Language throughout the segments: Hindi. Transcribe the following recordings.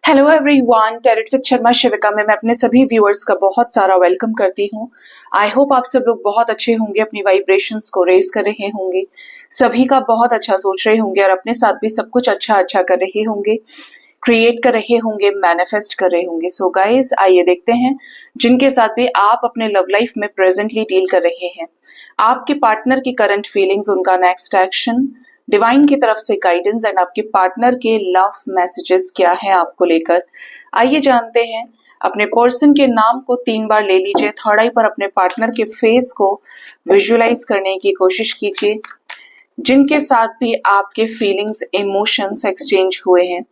Hello everyone, tarot with Sharma Shivika में मैं अपने सभी व्यूअर्स का बहुत सारा वेलकम करती हूँ। आई होप आप सब लोग बहुत अच्छे होंगे, अपनी वाइब्रेशंस को रेज कर रहे होंगे, सभी का बहुत अच्छा सोच रहे होंगे और अपने साथ भी सब कुछ अच्छा अच्छा कर रहे होंगे, क्रिएट कर रहे होंगे, मैनिफेस्ट कर रहे होंगे। सो गाइज, आइए देखते हैं जिनके साथ भी आप अपने लव लाइफ में प्रेजेंटली डील कर रहे हैं, आपके पार्टनर की करंट फीलिंग्स, उनका नेक्स्ट एक्शन, डिवाइन की तरफ से गाइडेंस एंड आपके पार्टनर के लव मैसेजेस क्या है आपको लेकर। आइए जानते हैं। अपने पर्सन के नाम को 3 बार ले लीजिए, थर्ड आई पर अपने पार्टनर के फेस को विजुअलाइज करने की कोशिश कीजिए, जिनके साथ भी आपके फीलिंग्स, इमोशंस एक्सचेंज हुए हैं,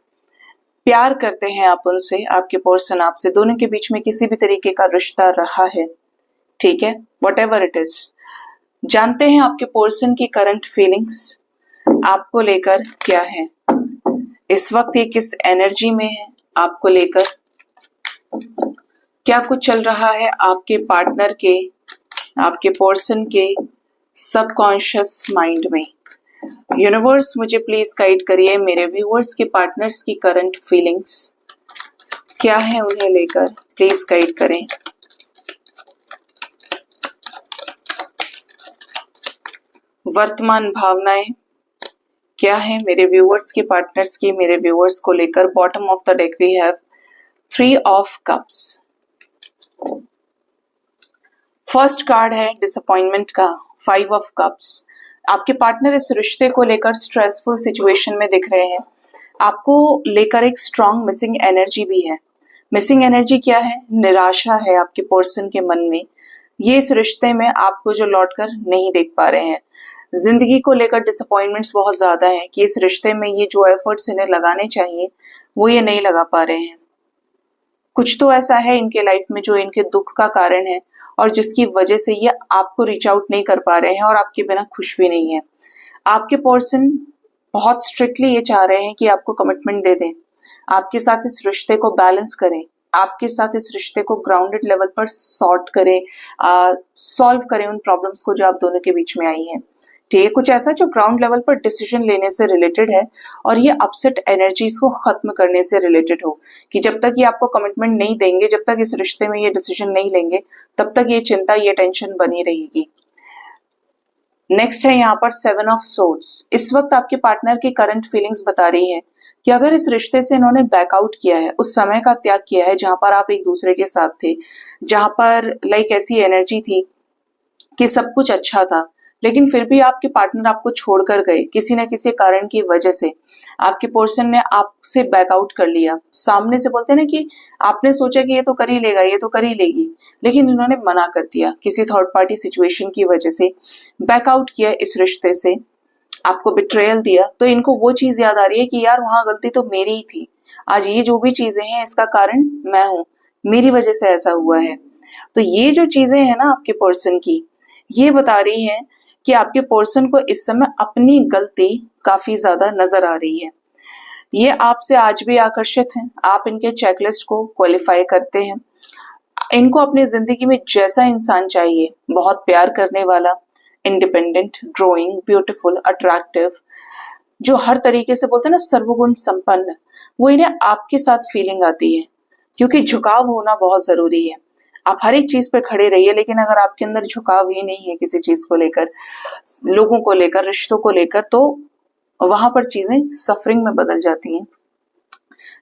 प्यार करते हैं आप उनसे, आपके पर्सन आपसे, दोनों के बीच में किसी भी तरीके का रिश्ता रहा है, ठीक है, वट एवर इट इज। जानते हैं आपके पर्सन की करंट फीलिंग्स आपको लेकर क्या है, इस वक्त ये किस एनर्जी में है, आपको लेकर क्या कुछ चल रहा है आपके पार्टनर के, आपके पर्सन के सबकॉन्शियस माइंड में। यूनिवर्स मुझे प्लीज गाइड करिए, मेरे व्यूअर्स के पार्टनर्स की करंट फीलिंग्स क्या है, उन्हें लेकर प्लीज गाइड करें। वर्तमान भावनाएं क्या है मेरे व्यूअर्स के पार्टनर्स की, मेरे व्यूअर्स को लेकर। Bottom of the deck we have 3 of cups. First card है डिसअपॉइंटमेंट का 5 ऑफ कप्स। आपके पार्टनर इस रिश्ते को लेकर स्ट्रेसफुल सिचुएशन में दिख रहे हैं, आपको लेकर एक स्ट्रॉन्ग मिसिंग एनर्जी भी है। मिसिंग एनर्जी क्या है? निराशा है आपके पर्सन के मन में, ये इस रिश्ते में आपको जो लौट कर नहीं देख पा रहे हैं। जिंदगी को लेकर डिसअपॉइंटमेंट्स बहुत ज्यादा हैं कि इस रिश्ते में ये जो एफर्ट्स इन्हें लगाने चाहिए वो ये नहीं लगा पा रहे हैं। कुछ तो ऐसा है इनके लाइफ में जो इनके दुख का कारण है और जिसकी वजह से ये आपको रीच आउट नहीं कर पा रहे हैं और आपके बिना खुश भी नहीं है। आपके पर्सन बहुत स्ट्रिक्टली ये चाह रहे हैं कि आपको कमिटमेंट दे दें, आपके साथ इस रिश्ते को बैलेंस करें, आपके साथ इस रिश्ते को ग्राउंडेड लेवल पर सॉर्ट करें, सॉल्व करें उन प्रॉब्लम्स को जो आप दोनों के बीच में आई हैं। ठीक है, कुछ ऐसा जो ग्राउंड लेवल पर डिसीजन लेने से रिलेटेड है और ये अपसेट एनर्जीज को खत्म करने से रिलेटेड हो, कि जब तक ये आपको कमिटमेंट नहीं देंगे, जब तक इस रिश्ते में ये डिसीजन नहीं लेंगे, तब तक ये चिंता, ये टेंशन बनी रहेगी। नेक्स्ट है यहाँ पर 7 ऑफ सोर्ड्स। इस वक्त आपके पार्टनर की करंट फीलिंग्स बता रही है कि अगर इस रिश्ते से इन्होंने बैकआउट किया है, उस समय का त्याग किया है जहां पर आप एक दूसरे के साथ थे, जहां पर लाइक ऐसी एनर्जी थी कि सब कुछ अच्छा था, लेकिन फिर भी आपके पार्टनर आपको छोड़कर गए किसी न किसी कारण की वजह से, आपके पर्सन ने आपसे बैकआउट कर लिया। सामने से बोलते हैं ना कि आपने सोचा कि ये तो कर ही लेगा, ये तो कर ही लेगी, लेकिन इन्होंने मना कर दिया, किसी थर्ड पार्टी सिचुएशन की वजह से बैकआउट किया इस रिश्ते से, आपको बिट्रेयल दिया। तो इनको वो चीज याद आ रही है कि यार वहां गलती तो मेरी ही थी, आज ये जो भी चीजें हैं इसका कारण मैं हूं, मेरी वजह से ऐसा हुआ है। तो ये जो चीजें हैं ना आपके पर्सन की, ये बता रही है कि आपके पर्सन को इस समय अपनी गलती काफी ज्यादा नजर आ रही है। ये आपसे आज भी आकर्षित हैं, आप इनके चेकलिस्ट को क्वालिफाई करते हैं। इनको अपनी जिंदगी में जैसा इंसान चाहिए, बहुत प्यार करने वाला, इंडिपेंडेंट, ग्रोइंग, ब्यूटीफुल, अट्रैक्टिव, जो हर तरीके से बोलते हैं ना सर्वगुण संपन्न, वो इन्हें आपके साथ फीलिंग आती है, क्योंकि झुकाव होना बहुत जरूरी है। आप हर एक चीज पे खड़े रहिए, लेकिन अगर आपके अंदर झुकाव ही नहीं है किसी चीज को लेकर, लोगों को लेकर, रिश्तों को लेकर, तो वहां पर चीजें सफरिंग में बदल जाती हैं।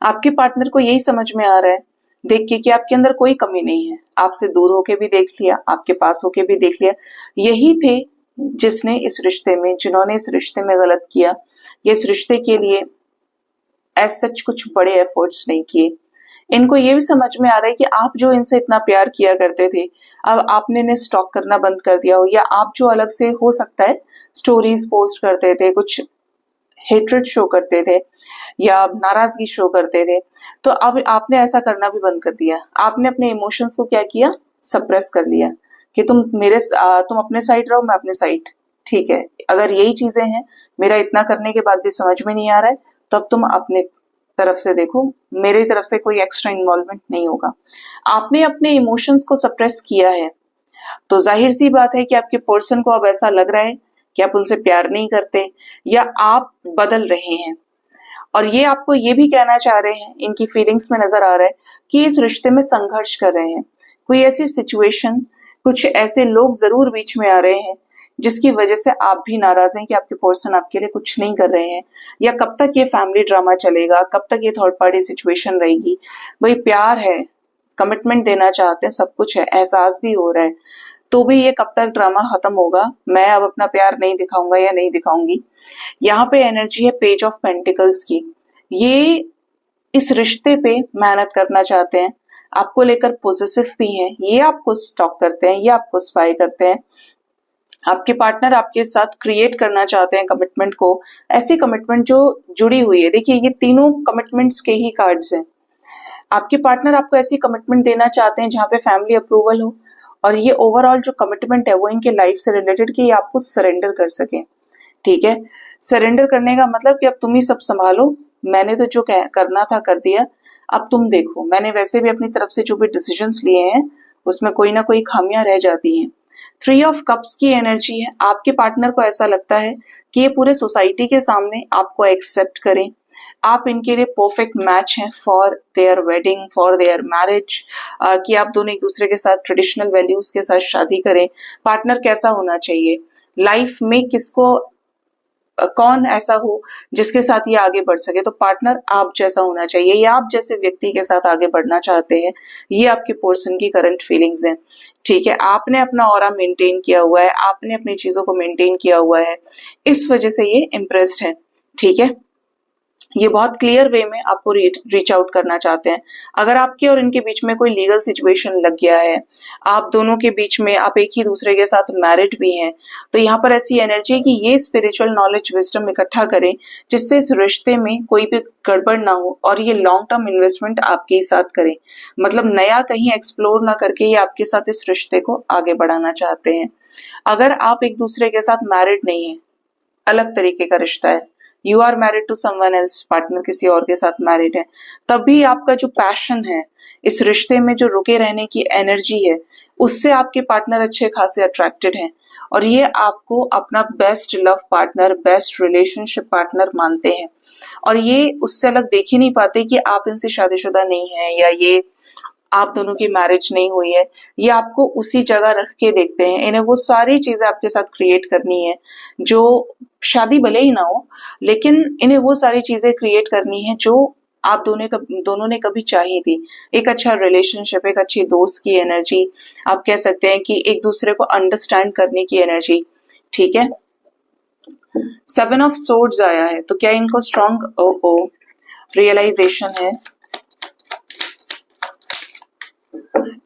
आपके पार्टनर को यही समझ में आ रहा है देख के कि आपके अंदर कोई कमी नहीं है, आपसे दूर होके भी देख लिया, आपके पास होके भी देख लिया, यही थे जिसने इस रिश्ते में, जिन्होंने इस रिश्ते में गलत किया, ये इस रिश्ते के लिए एज सच कुछ बड़े एफर्ट्स नहीं किए। इनको ये भी समझ में आ रहा है कि आप जो इनसे इतना प्यार किया करते थे, अब आपने इन्हें स्टॉक करना बंद कर दिया हो, या आप जो अलग से हो सकता है स्टोरीज पोस्ट करते थे, कुछ हेट्रेड शो करते थे या नाराजगी शो करते थे, तो अब आपने ऐसा करना भी बंद कर दिया। आपने अपने इमोशंस को क्या किया, सप्रेस कर लिया कि तुम अपने साइड रहो, मैं अपने साइड, ठीक है। अगर यही चीजें हैं, मेरा इतना करने के बाद भी समझ में नहीं आ रहा है, तो अब तुम अपने तरफ से देखो, मेरी तरफ से कोई एक्स्ट्रा इन्वॉल्वमेंट नहीं होगा। आपने अपने इमोशंस को सप्रेस किया है, तो जाहिर सी बात है कि आपके पर्सन को अब ऐसा लग रहा है कि आप उनसे प्यार नहीं करते या आप बदल रहे हैं। और ये आपको ये भी कहना चाह रहे हैं, इनकी फीलिंग्स में नजर आ रहा है कि इस रिश्ते में संघर्ष कर रहे हैं। कोई ऐसी सिचुएशन, कुछ ऐसे लोग जरूर बीच में आ रहे हैं जिसकी वजह से आप भी नाराज हैं कि आपके पर्सन आपके लिए कुछ नहीं कर रहे हैं, या कब तक ये फैमिली ड्रामा चलेगा, कब तक ये थर्ड पार्टी सिचुएशन रहेगी। वही प्यार है, कमिटमेंट देना चाहते हैं, सब कुछ है, एहसास भी हो रहा है, तो भी ये कब तक ड्रामा खत्म होगा, मैं अब अपना प्यार नहीं दिखाऊंगा या नहीं दिखाऊंगी। यहाँ पे एनर्जी है पेज ऑफ पेंटिकल्स की। ये इस रिश्ते पे मेहनत करना चाहते हैं, आपको लेकर पॉजिटिव भी हैं, ये आपको स्टॉक करते हैं, ये आपको स्पाई करते हैं। आपके पार्टनर आपके साथ क्रिएट करना चाहते हैं कमिटमेंट को, ऐसी कमिटमेंट जो जुड़ी हुई है। देखिए ये तीनों कमिटमेंट्स के ही कार्ड्स हैं। आपके पार्टनर आपको ऐसी कमिटमेंट देना चाहते हैं जहां पे फैमिली अप्रूवल हो, और ये ओवरऑल जो कमिटमेंट है वो इनके लाइफ से रिलेटेड कि ये आपको सरेंडर कर सके। ठीक है, सरेंडर करने का मतलब कि अब तुम ही सब संभालो, मैंने तो जो करना था कर दिया, अब तुम देखो। मैंने वैसे भी अपनी तरफ से जो भी डिसीजंस लिए हैं उसमें कोई ना कोई खामियां रह जाती हैं। 3 ऑफ कप्स की एनर्जी है। आपके पार्टनर को ऐसा लगता है कि ये पूरे सोसाइटी के सामने आपको एक्सेप्ट करें, आप इनके लिए परफेक्ट मैच हैं for their wedding, for their marriage, कि आप दोनों एक दूसरे के साथ ट्रेडिशनल वैल्यूज के साथ शादी करें। पार्टनर कैसा होना चाहिए लाइफ में, किसको कौन ऐसा हो जिसके साथ ये आगे बढ़ सके, तो पार्टनर आप जैसा होना चाहिए या आप जैसे व्यक्ति के साथ आगे बढ़ना चाहते हैं। ये आपके पर्सन की करंट फीलिंग्स हैं। ठीक है, आपने अपना ऑरा मेंटेन किया हुआ है, आपने अपनी चीजों को मेंटेन किया हुआ है, इस वजह से ये इम्प्रेस्ड है। ठीक है, ये बहुत क्लियर वे में आपको रीच आउट करना चाहते हैं। अगर आपके और इनके बीच में कोई लीगल सिचुएशन लग गया है, आप दोनों के बीच में, आप एक ही दूसरे के साथ मैरिड भी हैं, तो यहाँ पर ऐसी एनर्जी है कि ये स्पिरिचुअल नॉलेज, विजडम इकट्ठा करें जिससे इस रिश्ते में कोई भी गड़बड़ ना हो, और ये लॉन्ग टर्म इन्वेस्टमेंट आपके ही साथ करें। मतलब नया कहीं एक्सप्लोर ना करके ये आपके साथ इस रिश्ते को आगे बढ़ाना चाहते हैं। अगर आप एक दूसरे के साथ मैरिड नहीं है, अलग तरीके का रिश्ता है, you are married to someone else, partner किसी और के साथ मैरिड है, तब भी आपका जो पैशन है इस रिश्ते में, जो रुके रहने की एनर्जी है, उससे आपके पार्टनर अच्छे खासे अट्रैक्टेड हैं, और ये आपको अपना best love partner, best relationship partner मानते हैं। और ये उससे अलग देख ही नहीं पाते कि आप इनसे शादीशुदा नहीं है या ये आप दोनों की मैरिज नहीं हुई है। ये आपको उसी जगह रख के देखते हैं। इन्हें वो सारी चीजें आपके साथ क्रिएट करनी है जो, शादी भले ही ना हो, लेकिन इन्हें वो सारी चीजें क्रिएट करनी है जो आप दोनों ने कभी चाही थी। एक अच्छा रिलेशनशिप, एक अच्छी दोस्त की एनर्जी, आप कह सकते हैं कि एक दूसरे को अंडरस्टैंड करने की एनर्जी। ठीक है, 7 ऑफ सोर्ड्स आया है, तो क्या इनको स्ट्रॉन्ग रियलाइजेशन है?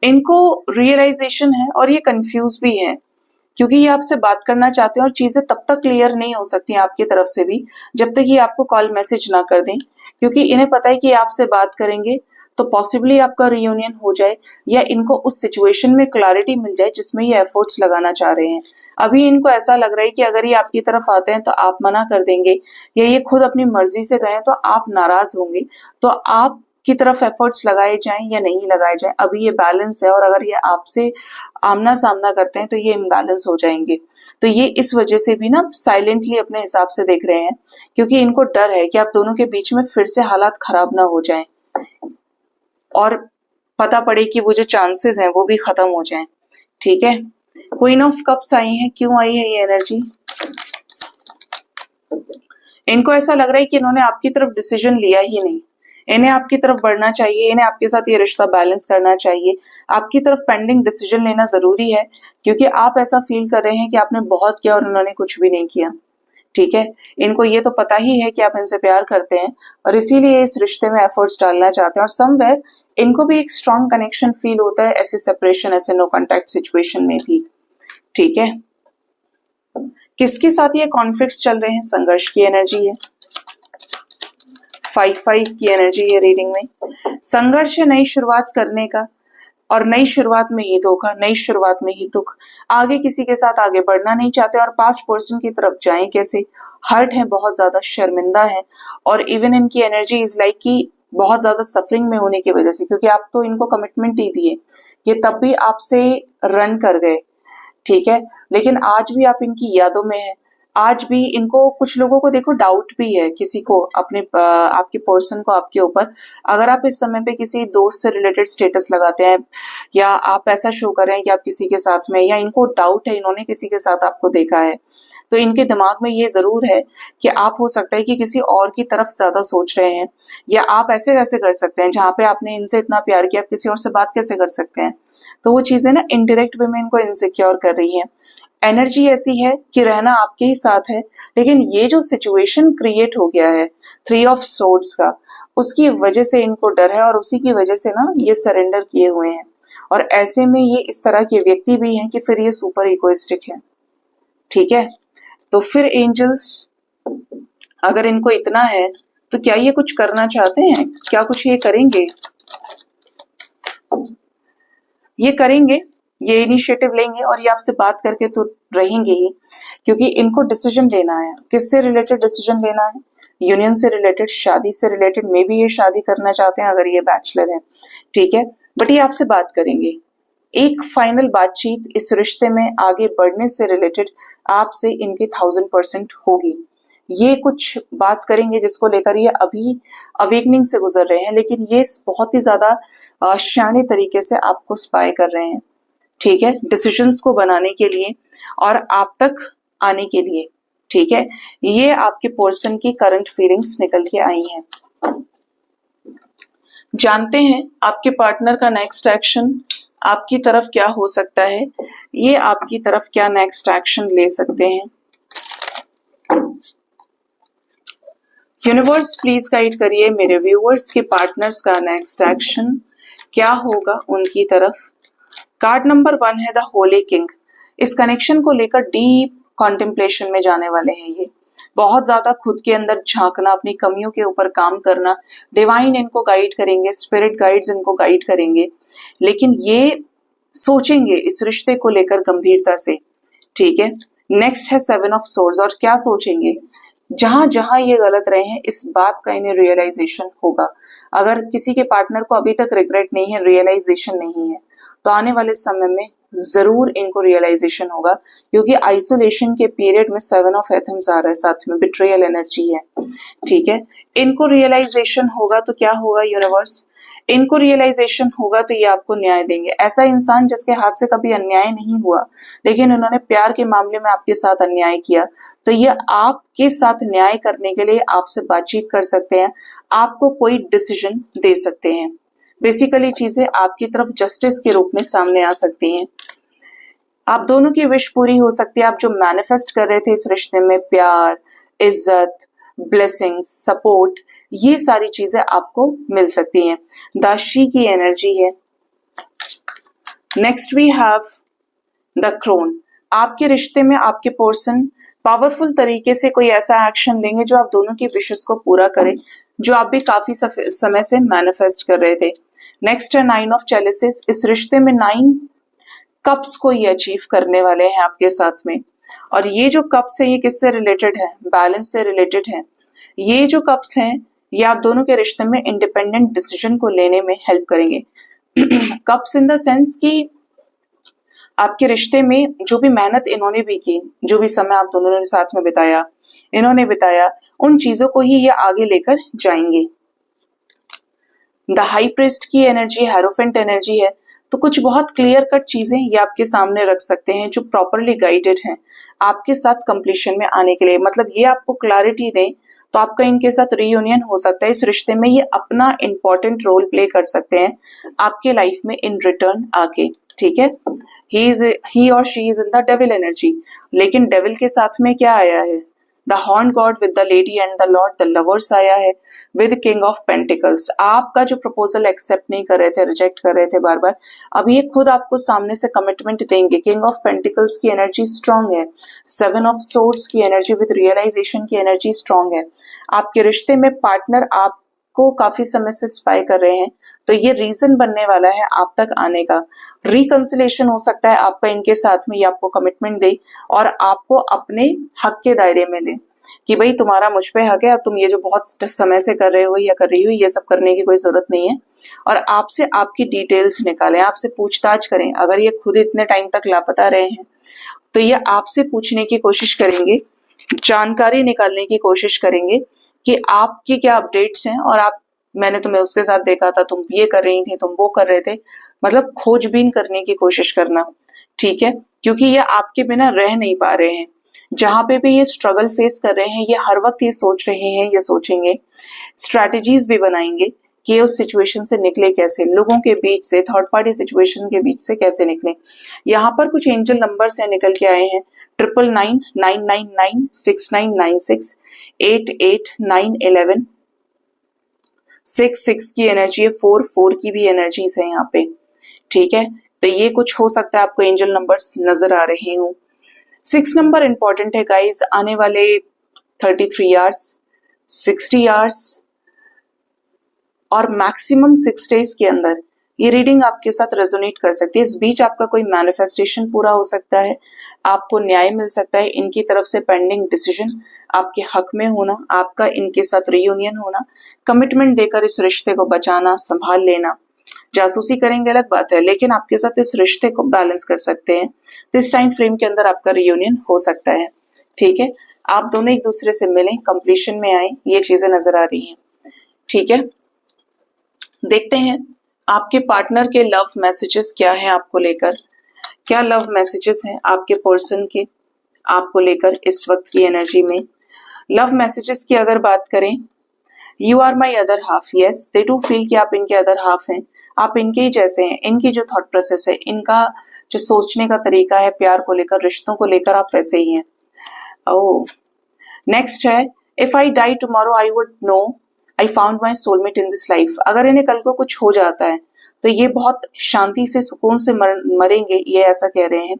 इनको रियलाइजेशन है और ये कंफ्यूज भी है, क्योंकि ये आपसे बात करना चाहते हैं और चीजें तब तक क्लियर नहीं हो सकती आपकी तरफ से भी जब तक ये आपको कॉल मैसेज ना कर दें, क्योंकि इन्हें पता है कि आपसे बात करेंगे तो पॉसिबली आपका रियूनियन हो जाए, या इनको उस सिचुएशन में क्लैरिटी मिल जाए जिसमें ये एफर्ट्स लगाना चाह रहे हैं। अभी इनको ऐसा लग रहा है कि अगर ये आपकी तरफ आते हैं तो आप मना कर देंगे, या ये खुद अपनी मर्जी से गए तो आप नाराज होंगे, तो आप की तरफ एफर्ट्स लगाए जाएं या नहीं लगाए जाएं, अभी ये बैलेंस है। और अगर ये आपसे आमना सामना करते हैं तो ये इम्बैलेंस हो जाएंगे। तो ये इस वजह से भी ना साइलेंटली अपने हिसाब से देख रहे हैं, क्योंकि इनको डर है कि आप दोनों के बीच में फिर से हालात खराब ना हो जाएं और पता पड़े कि वो जो चांसेस हैं वो भी खत्म हो जाएं। ठीक है, क्वीन ऑफ कप्स आई है। क्यों आई है ये एनर्जी? इनको ऐसा लग रहा है कि इन्होंने आपकी तरफ डिसीजन लिया ही नहीं, इन्हें आपकी तरफ बढ़ना चाहिए, इन्हें आपके साथ ये रिश्ता बैलेंस करना चाहिए। आपकी तरफ पेंडिंग डिसीजन लेना जरूरी है, क्योंकि आप ऐसा फील कर रहे हैं कि आपने बहुत किया और उन्होंने कुछ भी नहीं किया। ठीक है, इनको ये तो पता ही है कि आप इनसे प्यार करते हैं और इसीलिए इस रिश्ते में एफर्ट्स डालना चाहते हैं, और समवेयर इनको भी एक स्ट्रॉन्ग कनेक्शन फील होता है ऐसे सेपरेशन, ऐसे नो कॉन्टैक्ट सिचुएशन में भी। ठीक है, किसके साथ ये कॉन्फ्लिक्ट्स चल रहे हैं? संघर्ष की एनर्जी है। 5-5 की एनर्जी है रीडिंग में। संघर्ष है नई शुरुआत करने का, और नई शुरुआत में ही धोखा, नई शुरुआत में ही दुख। आगे किसी के साथ आगे बढ़ना नहीं चाहते और पास्ट पर्सन की तरफ जाएं कैसे? हर्ट है, बहुत ज्यादा शर्मिंदा है, और इवन इनकी एनर्जी इज लाइक कि बहुत ज्यादा सफरिंग में होने की वजह से, क्योंकि आप तो इनको कमिटमेंट ही दिए, ये तब भी आपसे रन कर गए। ठीक है, लेकिन आज भी आप इनकी यादों में है, आज भी इनको, कुछ लोगों को देखो डाउट भी है किसी को अपने आपके पर्सन को आपके ऊपर। अगर आप इस समय पे किसी दोस्त से रिलेटेड स्टेटस लगाते हैं या आप ऐसा शो कर रहे हैं कि आप किसी के साथ में, या इनको डाउट है इन्होंने किसी के साथ आपको देखा है, तो इनके दिमाग में ये जरूर है कि आप हो सकता है कि किसी और की तरफ ज्यादा सोच रहे हैं, या आप ऐसे कैसे कर सकते हैं, जहां पे आपने इनसे इतना प्यार किया आप किसी और से बात कैसे कर सकते हैं। तो वो चीजें ना इनडायरेक्ट वे में इनको इनसिक्योर कर रही है। एनर्जी ऐसी है कि रहना आपके ही साथ है, लेकिन ये जो सिचुएशन क्रिएट हो गया है 3 ऑफ सोर्ड्स का, उसकी वजह से इनको डर है, और उसी की वजह से ना ये सरेंडर किए हुए हैं। और ऐसे में ये इस तरह के व्यक्ति भी हैं कि फिर ये सुपर इगोइस्टिक है। ठीक है, तो फिर एंजल्स अगर इनको इतना है तो क्या ये कुछ करना चाहते हैं? क्या कुछ ये करेंगे? ये करेंगे, ये इनिशिएटिव लेंगे, और ये आपसे बात करके तो रहेंगे ही, क्योंकि इनको डिसीजन लेना है। किससे रिलेटेड डिसीजन लेना है? यूनियन से रिलेटेड, शादी से रिलेटेड। मे बी ये शादी करना चाहते हैं अगर ये बैचलर है, ठीक है, बट ये आपसे बात करेंगे। एक फाइनल बातचीत इस रिश्ते में आगे बढ़ने से रिलेटेड आपसे इनकी 1000% होगी। ये कुछ बात करेंगे जिसको लेकर ये अभी अवेकनिंग से गुजर रहे हैं, लेकिन ये बहुत ही ज्यादा शानी तरीके से आपको स्पाई कर रहे हैं। ठीक है, डिसीजंस को बनाने के लिए और आप तक आने के लिए। ठीक है, ये आपके पर्सन की करंट फीलिंग्स निकल के आई हैं। जानते हैं आपके पार्टनर का नेक्स्ट एक्शन आपकी तरफ क्या हो सकता है, ये आपकी तरफ क्या नेक्स्ट एक्शन ले सकते हैं। यूनिवर्स प्लीज गाइड करिए मेरे व्यूअर्स के पार्टनर्स का नेक्स्ट एक्शन क्या होगा उनकी तरफ। कार्ड नंबर 1 है द होली किंग। इस कनेक्शन को लेकर डीप कॉन्टेम्पलेशन में जाने वाले हैं ये। बहुत ज्यादा खुद के अंदर झांकना, अपनी कमियों के ऊपर काम करना। डिवाइन इनको गाइड करेंगे, स्पिरिट गाइड्स इनको गाइड करेंगे, लेकिन ये सोचेंगे इस रिश्ते को लेकर गंभीरता से। ठीक है, नेक्स्ट है 7 ऑफ सोर्ड्स। और क्या सोचेंगे? जहां जहां ये गलत रहे हैं इस बात का इन्हें रियलाइजेशन होगा। अगर किसी के पार्टनर को अभी तक रिग्रेट नहीं है, रियलाइजेशन नहीं है, तो आने वाले समय में जरूर इनको रियलाइजेशन होगा, क्योंकि आइसोलेशन के पीरियड में 7 ऑफ एथम्स आ रहा है, साथ में बिट्रेयल एनर्जी है। ठीक है, इनको रियलाइजेशन होगा तो क्या होगा यूनिवर्स? इनको रियलाइजेशन होगा तो ये आपको न्याय देंगे। ऐसा इंसान जिसके हाथ से कभी अन्याय नहीं हुआ, लेकिन उन्होंने प्यार के मामले में आपके साथ अन्याय किया, तो ये आपके साथ न्याय करने के लिए आपसे बातचीत कर सकते हैं, आपको कोई डिसीजन दे सकते हैं। बेसिकली चीजें आपकी तरफ जस्टिस के रूप में सामने आ सकती हैं। आप दोनों की विश पूरी हो सकती है। आप जो मैनिफेस्ट कर रहे थे इस रिश्ते में, प्यार, इज्जत, ब्लेसिंग्स, सपोर्ट, ये सारी चीजें आपको मिल सकती हैं। दाशी की एनर्जी है। Next we have the crone. आपके रिश्ते में आपके पर्सन पावरफुल तरीके से कोई ऐसा एक्शन लेंगे जो आप दोनों की विशेस को पूरा करे, जो आप भी काफी समय से मैनिफेस्ट कर रहे थे। नेक्स्ट है 9 ऑफ चैलिसेस। इस रिश्ते में 9 कप्स को ये अचीव करने वाले हैं आपके साथ में। और ये जो कप्स है ये किससे रिलेटेड है? बैलेंस से रिलेटेड है। ये जो कप्स हैं ये आप दोनों के रिश्ते में इंडिपेंडेंट डिसीजन को लेने में हेल्प करेंगे। कप्स इन द सेंस कि आपके रिश्ते में जो भी मेहनत इन्होंने भी की, जो भी समय आप दोनों ने साथ में बिताया, इन्होंने बिताया, उन चीजों को ही ये आगे लेकर जाएंगे। द हाई प्रिस्ट की एनर्जी, हेरोफेंट एनर्जी है, तो कुछ बहुत क्लियर कट चीजें ये आपके सामने रख सकते हैं जो प्रॉपरली गाइडेड हैं आपके साथ कंप्लीशन में आने के लिए। मतलब ये आपको क्लैरिटी दें तो आपका इनके साथ रीयूनियन हो सकता है। इस रिश्ते में ये अपना इंपॉर्टेंट रोल प्ले कर सकते हैं आपके लाइफ में इन रिटर्न आके। ठीक है, ही और she is in the devil energy, लेकिन डेविल के साथ में क्या आया है? The horn God with the lady and the Lord, the lovers आया है विद किंग ऑफ पेंटिकल्स। आपका जो प्रपोजल एक्सेप्ट नहीं कर रहे थे, रिजेक्ट कर रहे थे बार बार, अब ये खुद आपको सामने से कमिटमेंट देंगे। किंग ऑफ पेंटिकल्स की एनर्जी स्ट्रांग है। 7 ऑफ सोर्ड्स की एनर्जी विद रियलाइजेशन की एनर्जी स्ट्रांग है। आपके रिश्ते में पार्टनर आपको काफी समय से स्पाई कर रहे हैं, तो ये रीजन बनने वाला है आप तक आने का। रिकंसिलेशन हो सकता है आपका इनके साथ में, ये आपको कमिटमेंट दे और आपको अपने हक के दायरे में ले कि भाई तुम्हारा मुझ पे हक है, अब तुम ये जो बहुत समय से कर रहे हो या कर रही हो, ये सब करने की कोई जरूरत नहीं है। और आपसे आपकी डिटेल्स निकालें, आपसे पूछताछ करें। अगर ये खुद इतने टाइम तक लापता रहे हैं तो ये आपसे पूछने की कोशिश करेंगे जानकारी निकालने की कोशिश करेंगे कि आपके क्या अपडेट्स हैं और मैंने तुम्हें उसके साथ देखा था, तुम ये कर रही थी, तुम वो कर रहे थे, मतलब खोजबीन करने की कोशिश करना, ठीक है? क्योंकि ये आपके बिना रह नहीं पा रहे हैं। जहां पे भी ये स्ट्रगल फेस कर रहे हैं, ये हर वक्त ये सोच रहे हैं, ये सोचेंगे, स्ट्रैटेजीज भी बनाएंगे कि ये उस सिचुएशन से निकले कैसे, लोगों के बीच से, थर्ड पार्टी सिचुएशन के बीच से कैसे निकले। यहाँ पर कुछ एंजल नंबर्स हैं निकल के आए हैं, 999, 6996, 88, 911, 6 की एनर्जी है, 4 की भी एनर्जीज है यहाँ पे, ठीक है? तो ये कुछ हो सकता है आपको एंजल नंबर्स नजर आ रहे हो। 6 नंबर इंपॉर्टेंट है गाइस, आने वाले 33 आवर्स, 60 आवर्स और मैक्सिमम 6 डेज के अंदर ये रीडिंग आपके साथ रेजोनेट कर सकती है। इस बीच आपका कोई मैनिफेस्टेशन पूरा हो सकता है, आपको न्याय मिल सकता है, इनकी तरफ से पेंडिंग डिसीजन आपके हक में होना, आपका इनके साथ रियूनियन होना, कमिटमेंट देकर इस रिश्ते को बचाना, संभाल लेना। जासूसी करेंगे अलग बात है, लेकिन आपके साथ इस रिश्ते को बैलेंस कर सकते हैं। तो इस टाइम फ्रेम के अंदर आपका रियूनियन हो सकता है, ठीक है? आप दोनों एक दूसरे से मिलें, कंप्लीशन में आए, ये चीजें नजर आ रही हैं, ठीक है? देखते हैं आपके पार्टनर के लव मैसेजेस क्या हैं आपको लेकर, क्या लव मैसेजेस हैं आपके पर्सन के आपको लेकर इस वक्त की एनर्जी में। लव मैसेजेस की अगर बात करें, you are my other half, yes they do feel कि आप इनके अदर हाफ हैं, आप इनके ही जैसे हैं, इनकी जो थॉट प्रोसेस है, इनका जो सोचने का तरीका है प्यार को लेकर, रिश्तों को लेकर, आप वैसे ही हैं। ओह, नेक्स्ट है, if I die tomorrow I would know I found my soulmate in this life. अगर इन्हें कल को कुछ हो जाता है तो ये बहुत शांति से, सुकून से मरेंगे। ये ऐसा कह रहे हैं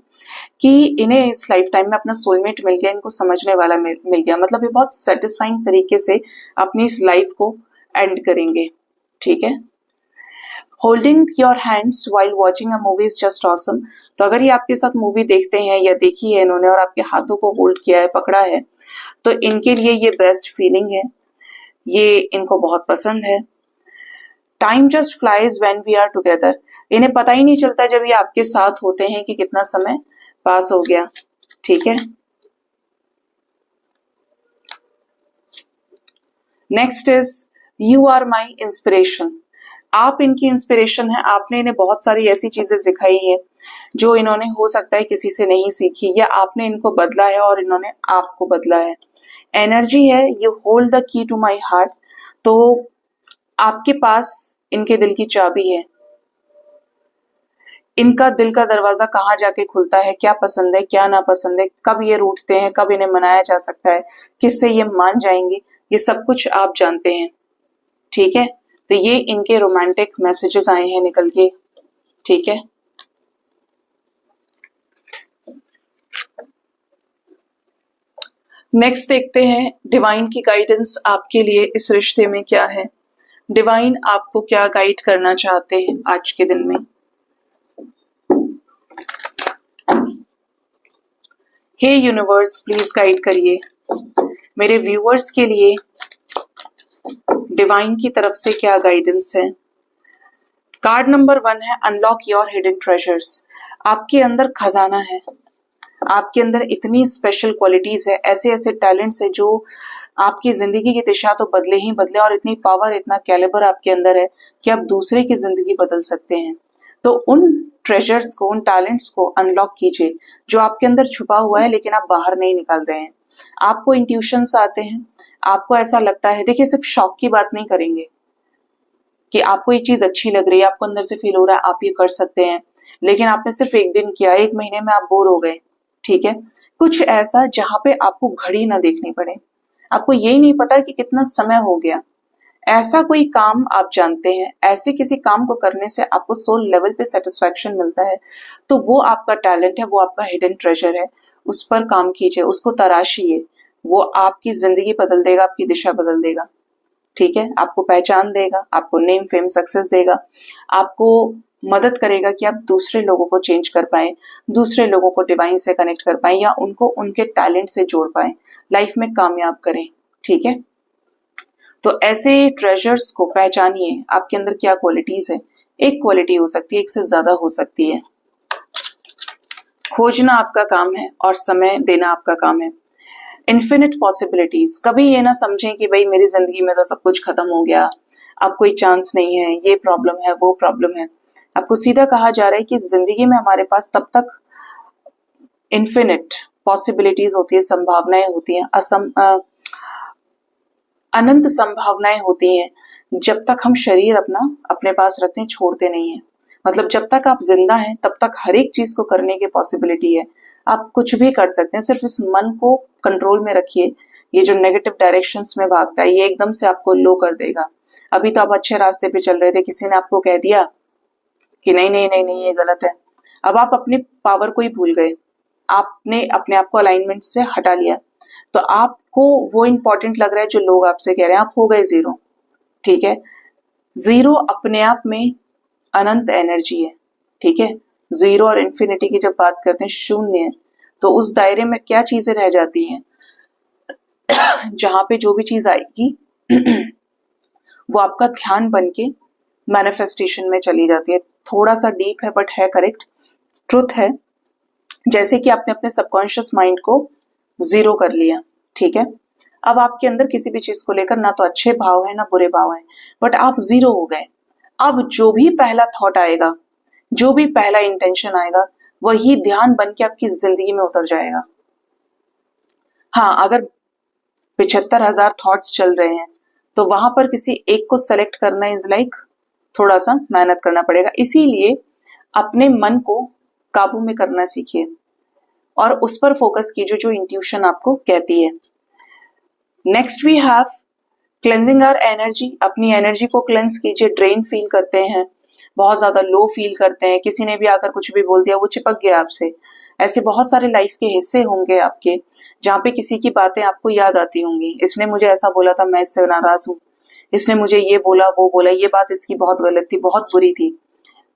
कि इन्हें इस लाइफ टाइम में अपना सोलमेट मिल गया, इनको समझने वाला मिल गया, मतलब ये बहुत सेटिस्फाइंग तरीके से अपनी इस लाइफ को एंड करेंगे, ठीक है? Holding your hands while watching a movie is just awesome. तो अगर ये आपके साथ मूवी देखते हैं या देखी है इन्होंने और आपके हाथों को होल्ड किया है, पकड़ा है, तो इनके लिए ये बेस्ट फीलिंग है, ये इनको बहुत पसंद है। Time just flies when we are together. इन्हें पता ही नहीं चलता जब ये आपके साथ होते हैं कि कितना समय पास हो गया, ठीक है? Next is you are my inspiration. आप इनकी इंस्पिरेशन है, आपने इन्हें बहुत सारी ऐसी चीजें सिखाई हैं जो इन्होंने हो सकता है किसी से नहीं सीखी, या आपने इनको बदला है और इन्होंने आपको बदला है। एनर्जी है, you hold the key to my heart. तो आपके पास इनके दिल की चाबी है, इनका दिल का दरवाजा कहाँ जाके खुलता है, क्या पसंद है, क्या नापसंद है, कब ये रूठते हैं, कब इन्हें मनाया जा सकता है, किससे ये मान जाएंगे, ये सब कुछ आप जानते हैं, ठीक है? तो ये इनके रोमांटिक मैसेजेस आए हैं निकल के, ठीक है? नेक्स्ट देखते हैं डिवाइन की गाइडेंस आपके लिए इस रिश्ते में क्या है। डिवाइन आपको क्या गाइड करना चाहते हैं आज के दिन में। हे यूनिवर्स, प्लीज गाइड करिए मेरे व्यूअर्स के लिए, डिवाइन की तरफ से क्या गाइडेंस है। कार्ड नंबर 1 है अनलॉक योर हिडन ट्रेजर्स। आपके अंदर खजाना है, आपके अंदर इतनी स्पेशल क्वालिटीज है, ऐसे ऐसे टैलेंट्स है जो आपकी जिंदगी की दिशा तो बदले ही बदले, और इतनी पावर, इतना कैलिबर आपके अंदर है कि आप दूसरे की जिंदगी बदल सकते हैं। तो उन ट्रेजर्स को, उन टैलेंट्स को अनलॉक कीजिए जो आपके अंदर छुपा हुआ है लेकिन आप बाहर नहीं निकाल रहे हैं। आपको इंट्यूशंस आते हैं, आपको ऐसा लगता है, देखिए सिर्फ शौक की बात नहीं करेंगे कि आपको ये चीज अच्छी लग रही है, आपको अंदर से फील हो रहा है आप ये कर सकते हैं, लेकिन आपने सिर्फ एक दिन किया, एक महीने में आप बोर हो गए, ठीक है? कुछ ऐसा जहां पे आपको घड़ी ना देखनी पड़े, आपको यही नहीं पता कि कितना समय हो गया, ऐसा कोई काम आप जानते हैं, ऐसे किसी काम को करने से आपको सोल लेवल पे सेटिस्फैक्शन मिलता है, तो वो आपका टैलेंट है, वो आपका हिडन ट्रेजर है। उस पर काम कीजिए, उसको तराशिए, वो आपकी जिंदगी बदल देगा, आपकी दिशा बदल देगा, ठीक है? आपको पहचान देगा, आपको नेम फेम सक्सेस देगा, आपको मदद करेगा कि आप दूसरे लोगों को चेंज कर पाए, दूसरे लोगों को डिवाइन से कनेक्ट कर पाए, या उनको उनके टैलेंट से जोड़ पाए, लाइफ में कामयाब करें, ठीक है? तो ऐसे ट्रेजर्स को पहचानिए, आपके अंदर क्या क्वालिटीज है। एक क्वालिटी हो सकती है, एक से ज्यादा हो सकती है। खोजना आपका काम है और समय देना आपका काम है। Infinite possibilities. कभी ये ना समझें कि भाई मेरी जिंदगी में तो सब कुछ खत्म हो गया, अब कोई चांस नहीं है, ये प्रॉब्लम है, वो प्रॉब्लम है। आपको सीधा कहा जा रहा है कि जिंदगी में हमारे पास तब तक इन्फिनिट पॉसिबिलिटीज होती है, संभावनाएं होती हैं, अनंत संभावनाएं होती हैं, जब तक हम शरीर अपना अपने पास रखते हैं, छोड़ते नहीं है। मतलब जब तक आप जिंदा हैं तब तक हर एक चीज को करने की पॉसिबिलिटी है, आप कुछ भी कर सकते हैं। सिर्फ इस मन को कंट्रोल में रखिए। ये जो नेगेटिव डायरेक्शंस में भागता है ये एकदम से आपको लो कर देगा। अभी तो आप अच्छे रास्ते पे चल रहे थे, किसी ने आपको कह दिया कि नहीं नहीं नहीं नहीं ये गलत है, अब आप अपनी पावर को ही भूल गए, आपने अपने आप को अलाइनमेंट से हटा लिया, तो आपको वो इंपॉर्टेंट लग रहा है जो लोग आपसे कह रहे हैं, आप हो गए जीरो। ठीक है, जीरो अपने आप में अनंत एनर्जी है। ठीक है, जीरो और इन्फिनिटी की जब बात करते हैं, शून्य है, तो उस दायरे में क्या चीजें रह जाती हैं जहां पे जो भी चीज आएगी वो आपका ध्यान बन के मैनिफेस्टेशन में चली जाती है। थोड़ा सा डीप है बट है करेक्ट, ट्रुथ है। जैसे कि आपने अपने सबकॉन्शियस माइंड को जीरो कर लिया। ठीक है, अब आपके अंदर किसी भी चीज को लेकर ना तो अच्छे भाव है ना बुरे भाव है, बट आप जीरो हो गए। अब जो भी पहला थॉट आएगा, जो भी पहला इंटेंशन आएगा, वही ध्यान बन के आपकी जिंदगी में उतर जाएगा। हाँ, अगर 75,000 थॉट्स चल रहे हैं तो वहां पर किसी एक को सेलेक्ट करना इज लाइक थोड़ा सा मेहनत करना पड़ेगा। इसीलिए अपने मन को काबू में करना सीखिए और उस पर फोकस कीजिए जो इंट्यूशन आपको कहती है। Next we have cleansing our energy. अपनी एनर्जी को क्लेंस कीजिए। ड्रेन फील करते हैं, बहुत ज्यादा लो फील करते हैं, किसी ने भी आकर कुछ भी बोल दिया वो चिपक गया आपसे। ऐसे बहुत सारे लाइफ के हिस्से होंगे आपके जहाँ पे किसी की बातें आपको याद आती होंगी, इसने मुझे ऐसा बोला था, मैं इससे नाराज हूँ, इसने मुझे ये बोला वो बोला, ये बात इसकी बहुत गलत थी, बहुत बुरी थी।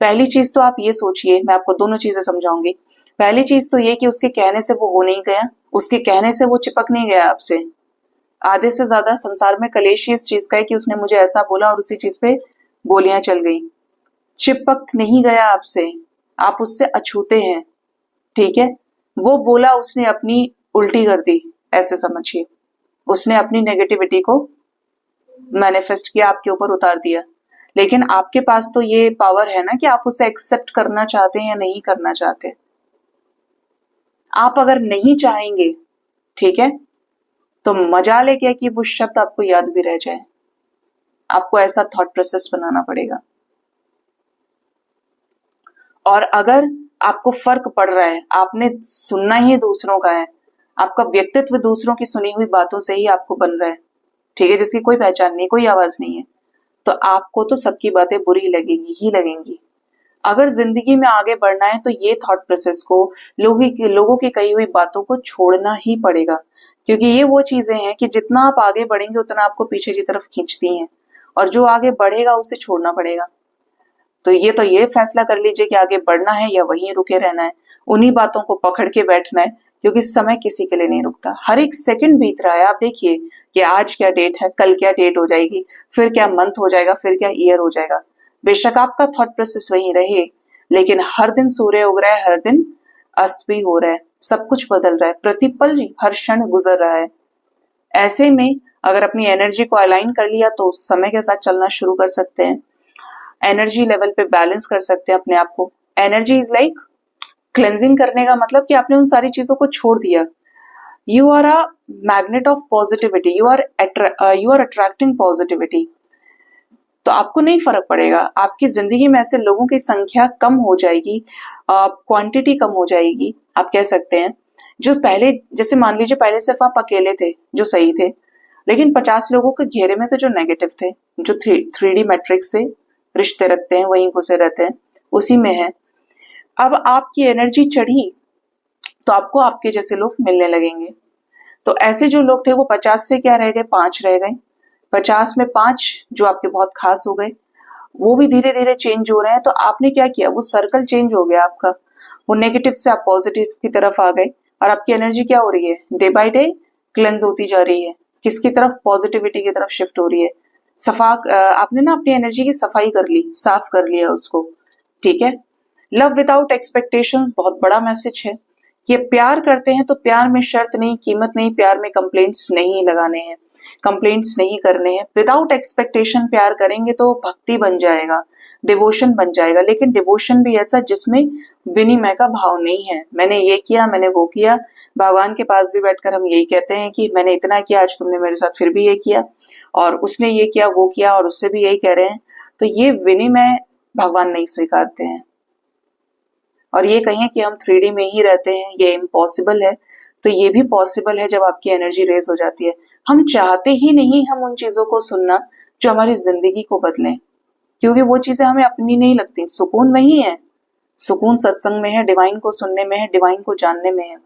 पहली चीज तो आप ये सोचिए, मैं आपको दोनों चीजें समझाऊंगी। पहली चीज तो ये कि उसके कहने से वो हो नहीं गया, उसके कहने से वो चिपक नहीं गया आपसे। आधे से ज्यादा संसार में कलेश इस चीज का है कि उसने मुझे ऐसा बोला और उसी चीज पे गोलियां चल गई। चिपक नहीं गया आपसे, आप उससे अछूते हैं। ठीक है, वो बोला उसने अपनी उल्टी कर दी, ऐसे समझिए। उसने अपनी नेगेटिविटी को मैनिफेस्ट किया, आपके ऊपर उतार दिया। लेकिन आपके पास तो ये पावर है ना कि आप उसे एक्सेप्ट करना चाहते हैं या नहीं करना चाहते। आप अगर नहीं चाहेंगे, ठीक है, तो मजाल है क्या कि वो शब्द आपको याद भी रह जाए। आपको ऐसा थॉट प्रोसेस बनाना पड़ेगा। और अगर आपको फर्क पड़ रहा है, आपने सुनना ही दूसरों का है, आपका व्यक्तित्व दूसरों की सुनी हुई बातों से ही आपको बन रहा है, ठीक है, जिसकी कोई पहचान नहीं, कोई आवाज नहीं है, तो आपको तो सबकी बातें बुरी लगेंगी ही लगेंगी। अगर जिंदगी में आगे बढ़ना है तो ये थॉट प्रोसेस को, लोगों की कही हुई बातों को छोड़ना ही पड़ेगा, क्योंकि ये वो चीजें हैं कि जितना आप आगे बढ़ेंगे उतना आपको पीछे की तरफ खींचती हैं, और जो आगे बढ़ेगा उसे छोड़ना पड़ेगा। तो ये फैसला कर लीजिए कि आगे बढ़ना है या वहीं रुके रहना है, उन्हीं बातों को पकड़ के बैठना है, क्योंकि समय किसी के लिए नहीं रुकता। हर एक सेकंड बीत रहा है। आप देखिए कि आज क्या डेट है, कल क्या डेट हो जाएगी, फिर क्या मंथ हो जाएगा, फिर क्या ईयर हो जाएगा। बेशक आपका थॉट प्रोसेस वहीं रहे, लेकिन हर दिन सूर्य उग रहा है, हर दिन अस्त भी हो रहा है, सब कुछ बदल रहा है, प्रतिपल हर क्षण गुजर रहा है। ऐसे में अगर अपनी एनर्जी को अलाइन कर लिया तो समय के साथ चलना शुरू कर सकते हैं, एनर्जी लेवल पे बैलेंस कर सकते हैं अपने आप को। एनर्जी इज लाइक क्लेंजिंग करने का मतलब कि आपने उन सारी चीजों को छोड़ दिया। You are a magnet of positivity, you are attracting positivity. तो आपको नहीं फर्क पड़ेगा, आपकी जिंदगी में ऐसे लोगों की संख्या कम हो जाएगी, क्वांटिटी कम हो जाएगी, आप कह सकते हैं। जो पहले, जैसे मान लीजिए पहले सिर्फ आप अकेले थे जो सही थे, लेकिन 50 लोगों के घेरे में तो जो नेगेटिव थे, जो 3D मैट्रिक्स से रिश्ते रखते हैं, वहीं घुसे रहते हैं, उसी में है। अब आपकी एनर्जी चढ़ी तो आपको आपके जैसे लोग मिलने लगेंगे। तो ऐसे जो लोग थे वो 50 से क्या रह गए, 5 रह गए। 50 में 5 जो आपके बहुत खास हो गए, वो भी धीरे धीरे चेंज हो रहे हैं। तो आपने क्या किया, वो सर्कल चेंज हो गया आपका, वो नेगेटिव से आप पॉजिटिव की तरफ आ गए, और आपकी एनर्जी क्या हो रही है, डे बाय डे क्लेंस होती जा रही है। किसकी तरफ, पॉजिटिविटी की तरफ शिफ्ट हो रही है। आपने ना अपनी एनर्जी की सफाई कर ली, साफ कर लिया उसको। ठीक है, लव विदाउट एक्सपेक्टेशंस बहुत बड़ा मैसेज है कि प्यार करते हैं तो प्यार में शर्त नहीं, कीमत नहीं, प्यार में कंप्लेंट्स नहीं लगाने हैं, कंप्लेंट्स नहीं करने हैं। विदाउट एक्सपेक्टेशन प्यार करेंगे तो भक्ति बन जाएगा, डिवोशन बन जाएगा। लेकिन डिवोशन भी ऐसा जिसमें विनिमय का भाव नहीं है। मैंने ये किया, मैंने वो किया। भगवान के पास भी बैठकर हम यही कहते हैं कि मैंने इतना किया, आज तुमने मेरे साथ फिर भी ये किया, और उसने ये किया, वो किया, और उससे भी यही कह रहे हैं। तो ये विनिमय भगवान नहीं स्वीकारते हैं। और ये कहें कि हम 3D में ही रहते हैं, ये इम्पॉसिबल है, तो ये भी पॉसिबल है जब आपकी एनर्जी रेज हो जाती है। हम चाहते ही नहीं हम उन चीजों को सुनना जो हमारी जिंदगी को बदलें, क्योंकि वो चीजें हमें अपनी नहीं लगती। सुकून वही है, सुकून सत्संग में है, डिवाइन को सुनने में है, डिवाइन को जानने में है।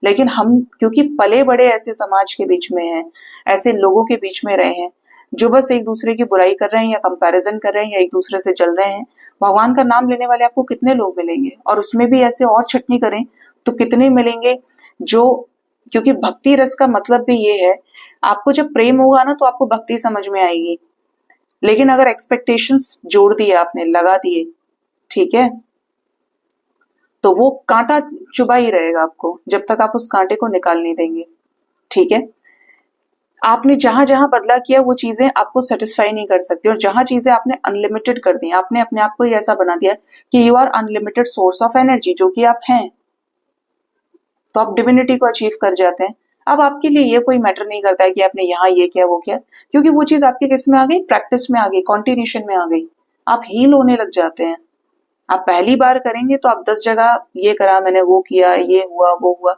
लेकिन हम क्योंकि पले बड़े ऐसे समाज के बीच में हैं, ऐसे लोगों के बीच में रहे हैं जो बस एक दूसरे की बुराई कर रहे हैं, या कंपैरिजन कर रहे हैं, या एक दूसरे से जल रहे हैं। भगवान का नाम लेने वाले आपको कितने लोग मिलेंगे, और उसमें भी ऐसे और छटनी करें तो कितने मिलेंगे जो, क्योंकि भक्ति रस का मतलब भी ये है, आपको जब प्रेम होगा ना तो आपको भक्ति समझ में आएगी। लेकिन अगर एक्सपेक्टेशंस जोड़ दिए आपने, लगा दिए, ठीक है, तो वो कांटा चुभा ही रहेगा आपको जब तक आप उस कांटे को निकाल नहीं देंगे। ठीक है, आपने जहां जहां बदला किया वो चीजें आपको सेटिस्फाई नहीं कर सकती, और जहां चीजें आपने अनलिमिटेड कर दी, आपने अपने आप को ही ऐसा बना दिया कि you are unlimited source of energy, जो कि आप हैं, तो आप डिविनिटी को अचीव कर जाते हैं। अब आपके लिए ये कोई मैटर नहीं करता है कि आपने यहाँ ये किया, वो किया, क्योंकि वो चीज आपके किस में आ गई, प्रैक्टिस में आ गई, कॉन्टिन्यूशन में आ गई। आप हील होने लग जाते हैं। आप पहली बार करेंगे तो आप 10 जगह ये करा, मैंने वो किया, ये हुआ, वो हुआ।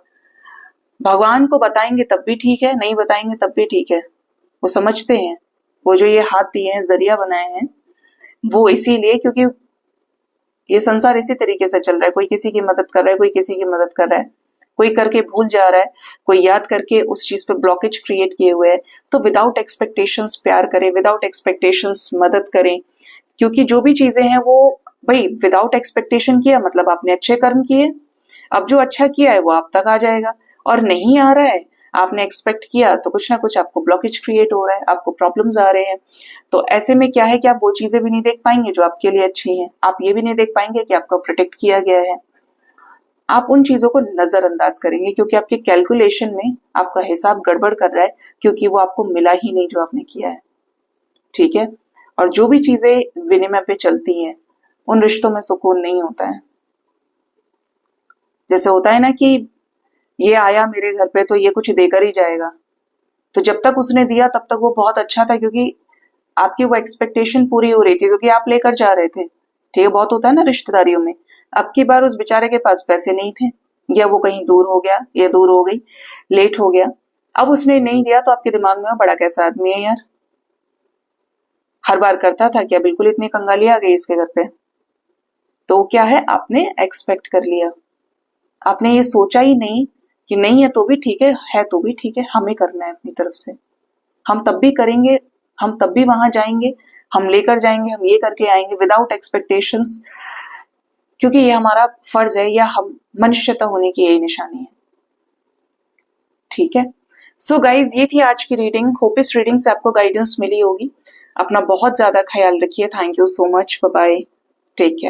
भगवान को बताएंगे तब भी ठीक है, नहीं बताएंगे तब भी ठीक है, वो समझते हैं। वो जो ये हाथ दिए हैं, जरिया बनाए हैं, वो इसीलिए क्योंकि ये संसार इसी तरीके से चल रहा है। कोई किसी की मदद कर रहा है, कोई किसी की मदद कर रहा है, कोई करके भूल जा रहा है, कोई याद करके उस चीज पे ब्लॉकेज क्रिएट किए हुए है। तो विदाउट एक्सपेक्टेशंस प्यार करें, विदाउट एक्सपेक्टेशंस मदद करें, क्योंकि जो भी चीजें हैं वो भाई विदाउट एक्सपेक्टेशन किया मतलब आपने अच्छे कर्म किए। अब जो अच्छा किया है वो आप तक आ जाएगा, और नहीं आ रहा है, आपने एक्सपेक्ट किया तो कुछ ना कुछ आपको ब्लॉकेज क्रिएट हो रहा है, आपको प्रॉब्लम्स आ रहे हैं। तो ऐसे में क्या है कि आप वो चीजें भी नहीं देख पाएंगे जो आपके लिए अच्छी हैं। आप ये भी नहीं देख पाएंगे कि आपको प्रोटेक्ट किया गया है। आप उन चीजों को नजरअंदाज करेंगे क्योंकि आपके कैलकुलेशन में आपका हिसाब गड़बड़ कर रहा है, क्योंकि वो आपको मिला ही नहीं जो आपने किया है। ठीक है, और जो भी चीजें विनिमय पे चलती हैं उन रिश्तों में सुकून नहीं होता है। जैसे होता है ना कि ये आया मेरे घर पे तो ये कुछ देकर ही जाएगा, तो जब तक उसने दिया तब तक वो बहुत अच्छा था, क्योंकि आपकी वो एक्सपेक्टेशन पूरी हो रही थी, क्योंकि आप लेकर जा रहे थे। ठीक है, बहुत होता है ना रिश्तेदारियों में। अब की बार उस बेचारे के पास पैसे नहीं थे, या वो कहीं दूर हो गया, या दूर हो गई, लेट हो गया, अब उसने नहीं दिया, तो आपके दिमाग में बड़ा कैसा आदमी है यार, हर बार करता था क्या, बिल्कुल इतनी कंगाली आ गई इसके घर पे। तो क्या है, आपने एक्सपेक्ट कर लिया, आपने ये सोचा ही नहीं कि नहीं है तो भी ठीक है तो भी ठीक है, हमें करना है अपनी तरफ से, हम तब भी करेंगे, हम तब भी वहां जाएंगे, हम लेकर जाएंगे, हम ये करके आएंगे विदाउट एक्सपेक्टेशंस, क्योंकि ये हमारा फर्ज है, या हम मनुष्यता होने की यही निशानी है। ठीक है, सो गाइज ये थी आज की रीडिंग। होप इस रीडिंग से आपको गाइडेंस मिली होगी। अपना बहुत ज्यादा ख्याल रखिए। Thank you so much, bye bye, take care.